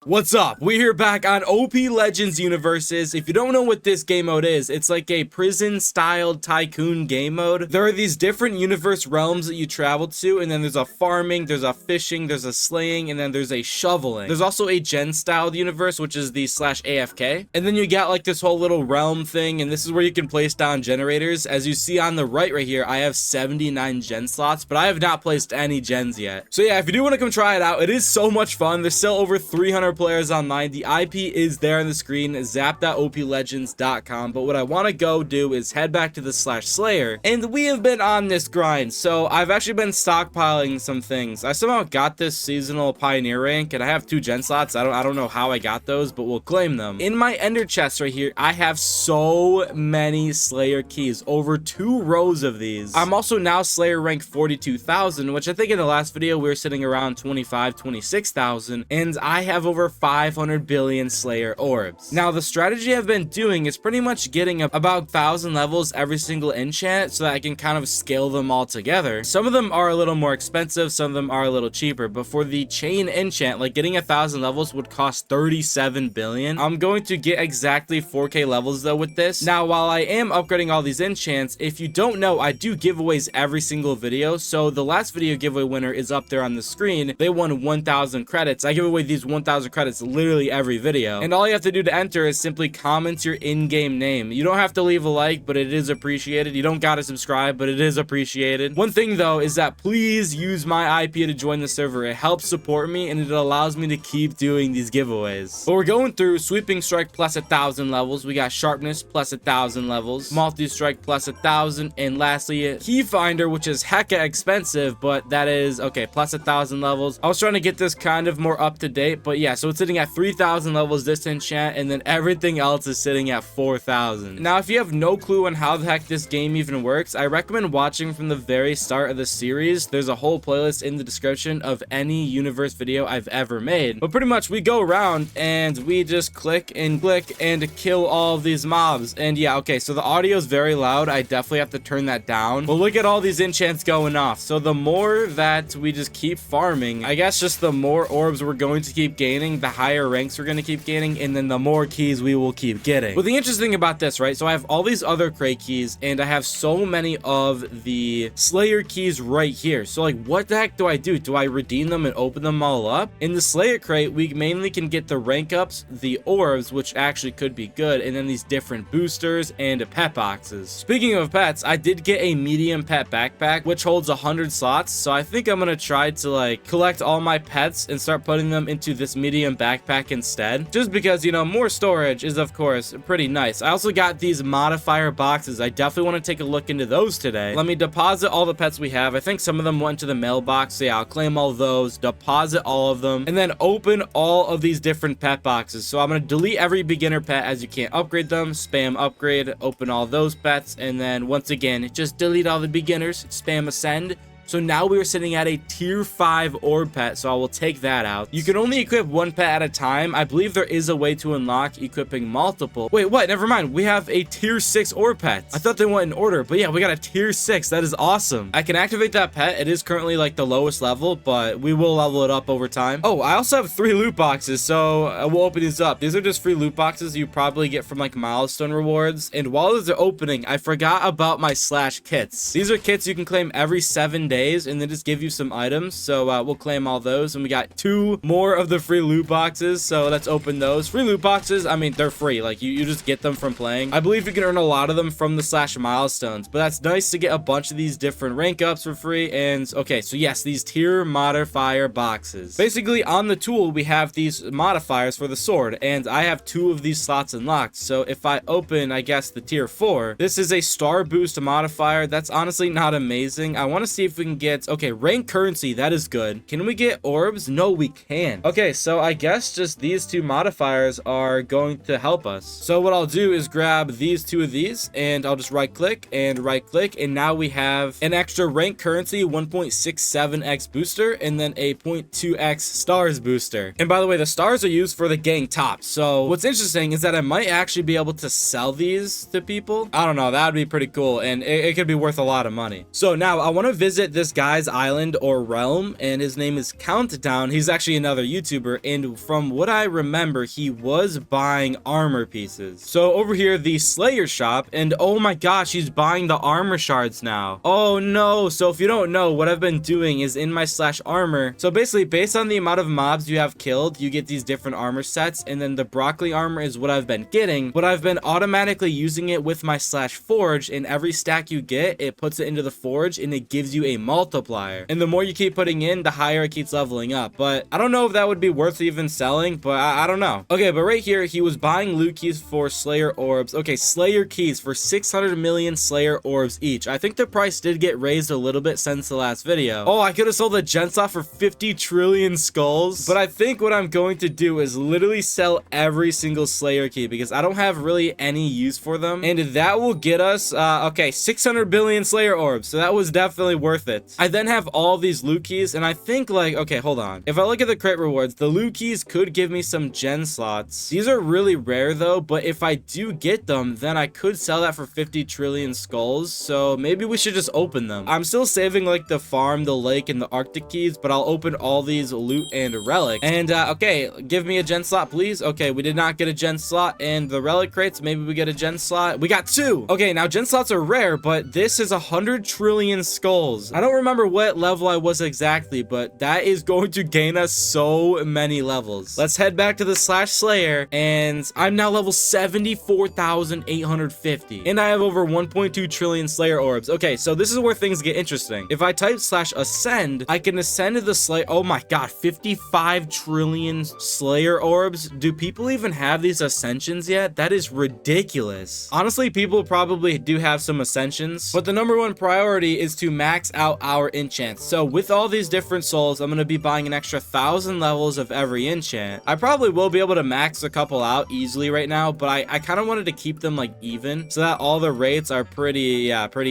What's up? We're here back on OPLegends universes. If you don't know what this game mode is, it's like a prison-styled Tycoon game mode. There are these different universe realms that you travel to, and then there's a farming, there's a fishing, there's a slaying, and then there's a shoveling. There's also a gen-styled universe, which is the /AFK. And then you got like this whole little realm thing, and this is where you can place down generators. As you see on the right here, I have 79 gen slots, but I have not placed any gens yet. So yeah, if you do want to come try it out, it is so much fun. There's still over 300 players online. The IP is there on the screen, zap.oplegends.com. But what I want to go do is head back to the /slayer, and we have been on this grind. So I've actually been stockpiling some things. I somehow got this seasonal pioneer rank, and I have 2 gen slots. I don't know how I got those, but we'll claim them. In my ender chest right here, I have so many slayer keys, over 2 rows of these. I'm also now slayer rank 42,000, which I think in the last video we were sitting around 26,000, and I have over 500 billion slayer orbs. Now the strategy I've been doing is pretty much getting about 1,000 levels every single enchant so that I can kind of scale them all together. Some of them are a little more expensive, some of them are a little cheaper, but for the chain enchant, like getting 1,000 levels would cost 37 billion. I'm going to get exactly 4k levels though with this. Now while I am upgrading all these enchants, if you don't know, I do giveaways every single video. So the last video giveaway winner is up there on the screen. They won 1,000 credits. I give away these 1,000 credits literally every video, and all you have to do to enter is simply comment your in-game name. You don't have to leave a like, but it is appreciated. You don't gotta subscribe, but it is appreciated. One thing though is that please use my IP to join the server. It helps support me and it allows me to keep doing these giveaways. But we're going through sweeping strike plus 1,000 levels. We got sharpness plus 1,000 levels, multi-strike plus 1,000, and lastly key finder, which is hecka expensive, but that is okay, plus 1,000 levels. I was trying to get this kind of more up to date, but yeah, so it's sitting at 3,000 levels this enchant, and then everything else is sitting at 4,000. Now if you have no clue on how the heck this game even works, I recommend watching from the very start of the series. There's a whole playlist in the description of any universe video I've ever made. But pretty much we go around and we just click and kill all of these mobs. And yeah, okay, so the audio is very loud. I definitely have to turn that down. But look at all these enchants going off. So the more that we just keep farming, I guess just the more orbs we're going to keep gaining, the higher ranks we're going to keep gaining, and then the more keys we will keep getting. But the interesting thing about this, right, so I have all these other crate keys, and I have so many of the slayer keys right here. So like, what the heck do I do? Do I redeem them and open them all up? In the slayer crate, we mainly can get the rank ups, the orbs, which actually could be good, and then these different boosters and pet boxes. Speaking of pets, I did get a medium pet backpack, which holds 100 slots, so I think I'm gonna try to like collect all my pets and start putting them into this medium backpack instead, just because, you know, more storage is of course pretty nice. I also got these modifier boxes. I definitely want to take a look into those today. Let me deposit all the pets we have. I think some of them went to the mailbox, so yeah, I'll claim all those, deposit all of them, and then open all of these different pet boxes. So I'm going to delete every beginner pet as you can't upgrade them, spam upgrade, open all those pets, and then once again just delete all the beginners, spam ascend. So now we are sitting at a tier 5 orb pet, so I will take that out. You can only equip 1 pet at a time. I believe there is a way to unlock equipping multiple. Wait, what? Never mind. We have a tier 6 orb pet. I thought they went in order, but yeah, we got a tier 6. That is awesome. I can activate that pet. It is currently like the lowest level, but we will level it up over time. Oh, I also have 3 loot boxes, so we'll open these up. These are just free loot boxes you probably get from like milestone rewards. And while these are opening, I forgot about my /kits. These are kits you can claim every 7 days, and they just give you some items. So we'll claim all those, and we got 2 more of the free loot boxes, so let's open those. Free loot boxes, I mean, they're free, like you just get them from playing. I believe you can earn a lot of them from the /milestones, but that's nice to get a bunch of these different rank ups for free. And okay, so yes, these tier modifier boxes. Basically on the tool we have these modifiers for the sword, and I have 2 of these slots unlocked. So if I open, I guess, the tier 4, this is a star boost modifier. That's honestly not amazing. I want to see if we can get, okay, rank currency. That is good. Can we get orbs? No, we can't. Okay, so I guess just these 2 modifiers are going to help us. So what I'll do is grab these 2 of these, and I'll just right click, and now we have an extra rank currency 1.67x booster, and then a 0.2x stars booster. And by the way, the stars are used for the gang top. So what's interesting is that I might actually be able to sell these to people. I don't know, that would be pretty cool, and it could be worth a lot of money. So now I want to visit this guy's island or realm, and his name is Countdown. He's actually another YouTuber, and from what I remember, he was buying armor pieces. So over here, the Slayer shop, and oh my gosh, he's buying the armor shards now. Oh no. So if you don't know, what I've been doing is in my slash armor. So basically, based on the amount of mobs you have killed, you get these different armor sets, and then the broccoli armor is what I've been getting, but I've been automatically using it with my slash forge, and every stack you get, it puts it into the forge, and it gives you a multiplier. And the more you keep putting in, the higher it keeps leveling up. But I don't know if that would be worth even selling, but I don't know. Okay, but right here, he was buying loot keys for Slayer orbs. Okay, Slayer keys for 600 million Slayer orbs each. I think the price did get raised a little bit since the last video. Oh, I could have sold the gen slot for 50 trillion skulls, but I think what I'm going to do is literally sell every single Slayer key because I don't have really any use for them, and that will get us okay, 600 billion Slayer orbs, so that was definitely worth it. I then have all these loot keys, and I think, like, okay, hold on, if I look at the crate rewards, the loot keys could give me some gen slots. These are really rare though, but if I do get them, then I could sell that for 50 trillion skulls, so maybe we should just open them. I'm still saving like the farm, the lake, and the Arctic keys, but I'll open all these loot and relic. And okay, give me a gen slot, please. Okay, we did not get a gen slot, and the relic crates, maybe we get a gen slot. We got 2. Okay, now gen slots are rare, but this is 100 trillion skulls. I don't remember what level I was exactly, but that is going to gain us so many levels. Let's head back to the slash slayer, and I'm now level 74,850, and I have over 1.2 trillion slayer orbs. Okay, so this is where things get interesting. If I type slash ascend, I can ascend to the slayer. Oh my god, 55 trillion slayer orbs. Do people even have these ascensions yet? That is ridiculous. Honestly, people probably do have some ascensions, but the number one priority is to max out our enchants. So with all these different souls, I'm going to be buying an extra 1,000 levels of every enchant. I probably will be able to max a couple out easily right now, but I kind of wanted to keep them like even so that all the rates are pretty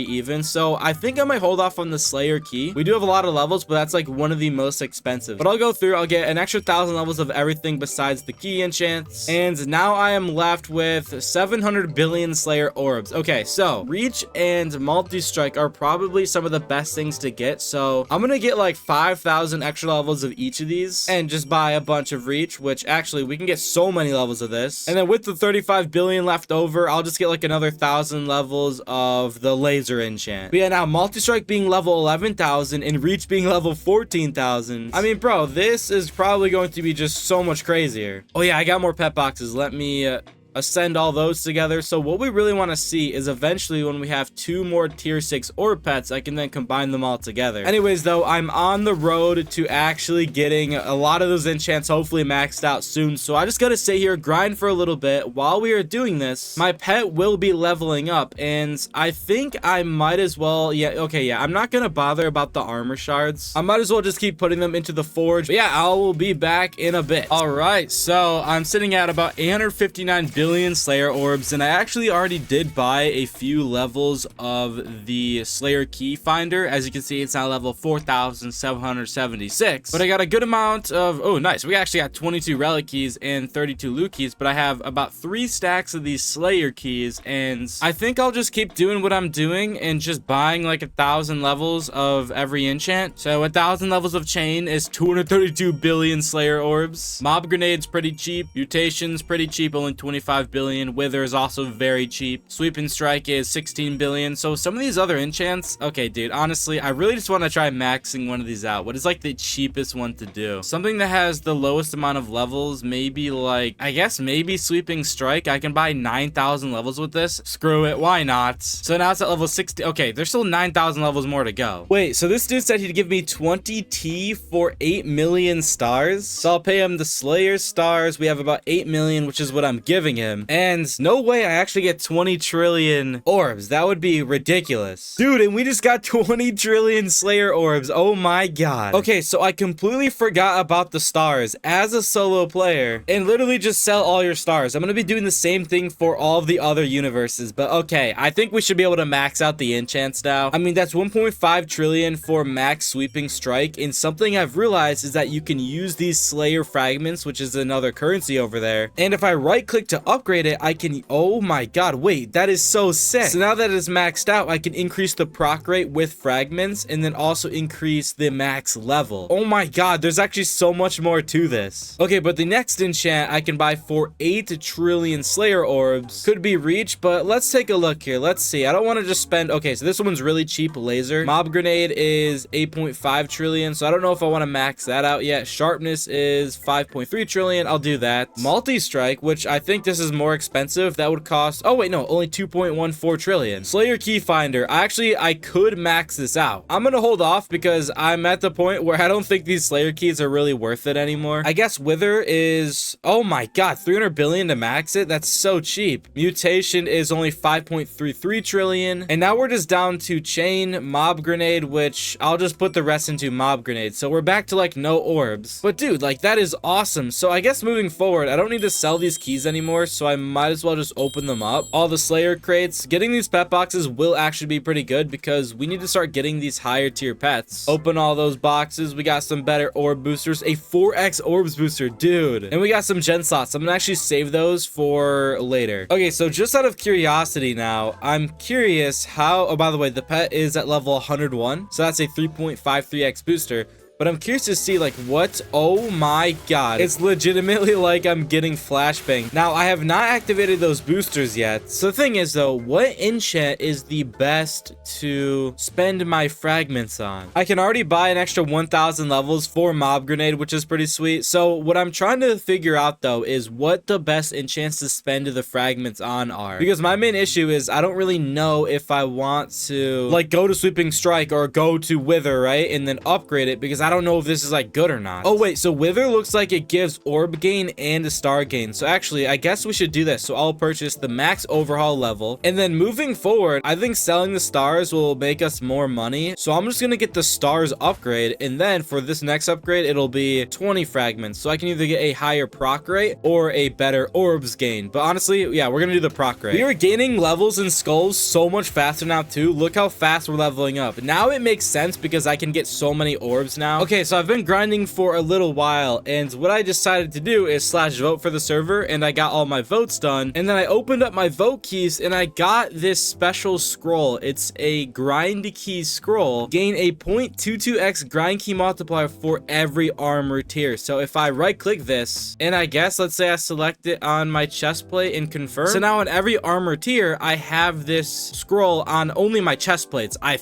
even. So I think I might hold off on the Slayer key. We do have a lot of levels, but that's like one of the most expensive. But I'll go through, I'll get an extra 1,000 levels of everything besides the key enchants. And now I am left with 700 billion Slayer orbs. Okay, so reach and multi-strike are probably some of the best things to get. So I'm gonna get like 5,000 extra levels of each of these and just buy a bunch of reach, which actually we can get so many levels of this. And then with the 35 billion left over, I'll just get like another 1,000 levels of the laser enchant. But yeah, now multi-strike being level 11,000 and reach being level 14,000. I mean, bro, this is probably going to be just so much crazier. Oh yeah, I got more pet boxes. Let me ascend all those together. So what we really want to see is eventually when we have 2 more tier 6 orb pets, I can then combine them all together. Anyways though, I'm on the road to actually getting a lot of those enchants hopefully maxed out soon, so I just gotta sit here, grind for a little bit. While we are doing this, my pet will be leveling up, and I think I might as well, I'm not gonna bother about the armor shards. I might as well just keep putting them into the forge. But yeah, I will be back in a bit. All right, so I'm sitting at about 859 billion Slayer orbs, and I actually already did buy a few levels of the Slayer key finder. As you can see, it's now level 4,776, but I got a good amount of, oh nice, we actually got 22 relic keys and 32 loot keys, but I have about 3 stacks of these Slayer keys, and I think I'll just keep doing what I'm doing and just buying like 1,000 levels of every enchant. So 1,000 levels of chain is 232 billion Slayer orbs. Mob grenades pretty cheap, mutations pretty cheap, only 25 billion. Wither is also very cheap. Sweep and strike is 16 billion. So some of these other enchants, okay dude, honestly I really just want to try maxing one of these out. What is like the cheapest one to do? Something that has the lowest amount of levels, maybe like, I guess maybe sweeping strike. I can buy 9,000 levels with this. Screw it, why not? So now it's at level 60. Okay, there's still 9,000 levels more to go. Wait, so this dude said he'd give me 20 T for 8 million stars, so I'll pay him the Slayer stars. We have about 8 million, which is what I'm giving him. And no way I actually get 20 trillion orbs. That would be ridiculous. Dude, and we just got 20 trillion Slayer orbs. Oh my god. Okay, so I completely forgot about the stars as a solo player, and literally just sell all your stars. I'm gonna be doing the same thing for all of the other universes, but okay, I think we should be able to max out the enchants now. I mean, that's 1.5 trillion for max sweeping strike, and something I've realized is that you can use these Slayer fragments, which is another currency over there, and if I right click to upgrade it, I can, oh my god, wait, that is so sick. So now that it's maxed out, I can increase the proc rate with fragments and then also increase the max level. Oh my god, there's actually so much more to this. Okay, but the next enchant I can buy for 8 trillion Slayer orbs could be reached, but let's take a look here. Let's see. I don't want to just spend, okay, so this one's really cheap, laser. Mob grenade is 8.5 trillion, so I don't know if I want to max that out yet. Sharpness is 5.3 trillion. I'll do that. Multi-strike, which I think this is more expensive. That would cost, oh wait, no, only 2.14 trillion. Slayer key finder. I could max this out. I'm gonna hold off because I'm at the point where I don't think these Slayer keys are really worth it anymore. I guess Wither is, oh my god, 300 billion to max it. That's so cheap. Mutation is only 5.33 trillion. And now we're just down to chain, mob grenade, which I'll just put the rest into mob grenade. So we're back to like no orbs. But dude, like that is awesome. So I guess moving forward, I don't need to sell these keys anymore. So I might as well just open them up. All the Slayer crates. Getting these pet boxes will actually be pretty good because we need to start getting these higher tier pets. Open all those boxes. We got some better orb boosters. A 4x orbs booster, dude. And we got some gen slots. I'm gonna actually save those for later. Okay, so just out of curiosity now, I'm curious how, oh, by the way, the pet is at level 101. So that's a 3.53x booster. But I'm curious to see like what, oh my god, it's legitimately like I'm getting flashbang. Now I have not activated those boosters yet. So the thing is though, what enchant is the best to spend my fragments on? I can already buy an extra 1000 levels for mob grenade, which is pretty sweet. So what I'm trying to figure out though is what the best enchants to spend the fragments on are, because my main issue is I don't really know if I want to like go to sweeping strike or go to wither, right, and then upgrade it, because I don't know if this is like good or not. Oh wait, so wither looks like it gives orb gain and a star gain. So actually I guess we should do this. So I'll purchase the max overhaul level, and then moving forward I think selling the stars will make us more money. So I'm just gonna get the stars upgrade, and then for this next upgrade it'll be 20 fragments, so I can either get a higher proc rate or a better orbs gain. But honestly, yeah, we're gonna do the proc rate. We are gaining levels and skulls so much faster now too. Look how fast we're leveling up. Now it makes sense because I can get so many orbs now. Okay, so I've been grinding for a little while, and what I decided to do is /vote for the server, and I got all my votes done, and then I opened up my vote keys and I got this special scroll. It's a grind key scroll. Gain a 0.22x grind key multiplier for every armor tier. So if I right click this, and I guess let's say I select it on my chest plate and confirm, so now on every armor tier I have this scroll on only my chest plates. I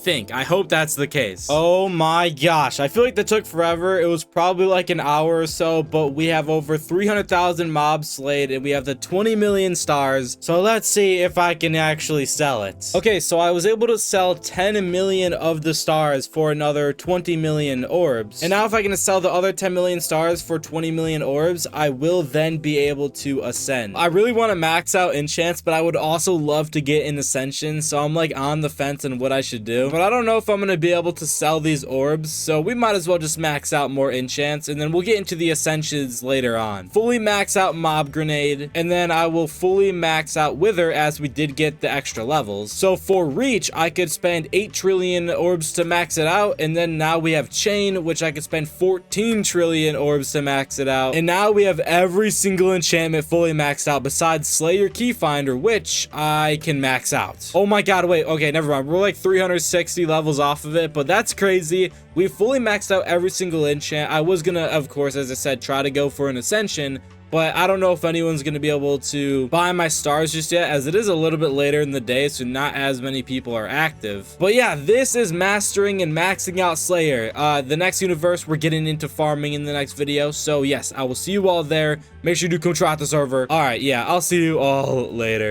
hope that's the case. Oh my gosh, I feel like that took forever. It was probably like an hour or so, but we have over 300,000 mobs slayed and we have the 20 million stars. So let's see if I can actually sell it. Okay, so I was able to sell 10 million of the stars for another 20 million orbs. And now if I can sell the other 10 million stars for 20 million orbs, I will then be able to ascend. I really want to max out enchants, but I would also love to get an ascension. So I'm like on the fence on what I should do, but I don't know if I'm going to be able to sell these orbs. So we might as well just max out more enchants, and then we'll get into the ascensions later on. Fully max out mob grenade, and then I will fully max out wither, as we did get the extra levels. So for reach, I could spend 8 trillion orbs to max it out, and then now we have chain, which I could spend 14 trillion orbs to max it out, and now we have every single enchantment fully maxed out besides Slayer Keyfinder, which I can max out. Oh my god, wait, okay, never mind. We're like 360 levels off of it, but that's crazy. We fully maxed out every single enchant. I was gonna, of course, as I said, try to go for an ascension, but I don't know if anyone's going to be able to buy my stars just yet, as it is a little bit later in the day, so not as many people are active. But yeah, this is mastering and maxing out Slayer. The next universe, we're getting into farming in the next video, so yes, I will see you all there. Make sure you do come try out the server. All right, yeah, I'll see you all later.